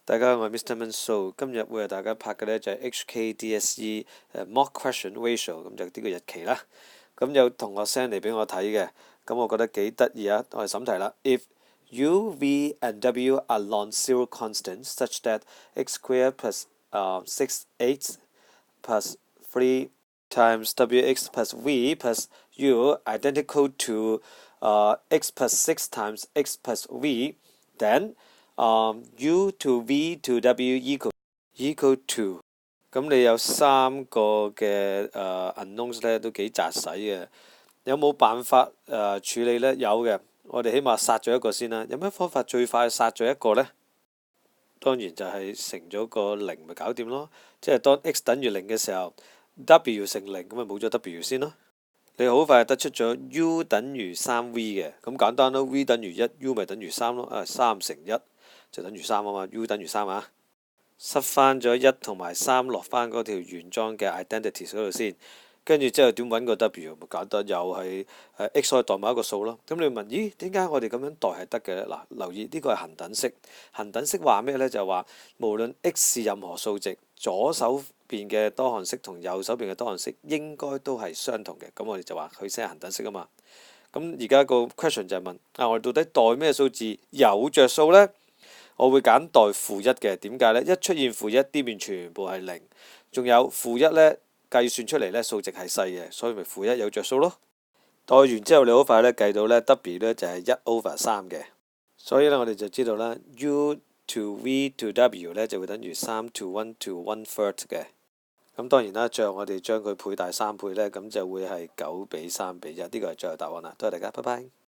大家好，我係 Mr. Manso，今日會為大家拍嘅呢就係 HKDSE mock question ratio，咁就呢個日期啦。咁有同學 send 嚟俾我睇嘅，咁我覺得幾得意啊！我哋審題啦。If U, V and W are non-zero constants such that x squared plus 6x plus 3 times wx plus v plus u identical to x plus 6 times x plus v, then u to v to w equal to。 咁你有三個嘅unknowns 咧都幾扎使嘅，有冇辦法處理呢？有嘅，我哋起碼殺咗一個先啦。有咩方法最快殺咗一個呢？當然就係乘咗個零咪搞掂咯。即係當 x 等於零嘅時候 ，w 乘零咁咪冇咗 w 先咯。你好快得出咗 u 等於3v 嘅，咁簡單咯。v 等於1 ，u 咪等於3咯。3乘1就等於3啊嘛。u 等於3啊。塞翻咗1同埋3落翻嗰條原裝嘅 identities 嗰度先，跟住之後點揾個 w？ 咪簡單，又係x 可以代某一個數咯。咁你問，咦，點解我哋咁樣代係得嘅？嗱，留意呢個係恒等式。恒等式話咩呢？就係話無論 x 是任何數值，左手邊嘅多項式同右手邊嘅多項式應該都係相同嘅。咁我哋就話佢先係恒等式啊嘛。咁而家個 question 就係問我哋到底代咩數字有着數呢？我會揀代負1嘅，點解呢？一出現負1，啲面全部係0，仲有負1呢，計算出嚟呢數值係細嘅，所以咪負1有着數咯。代完之後你好快呢計到呢 w 呢就係1/3嘅，所以呢我哋就知道啦 u to v to w 呢就會等於3 to 1 to 1/3嘅。咁當然啦，最後我哋將佢倍大3倍呢，咁就會係9:3:1，呢個係最後答案啦。多謝大家，拜拜。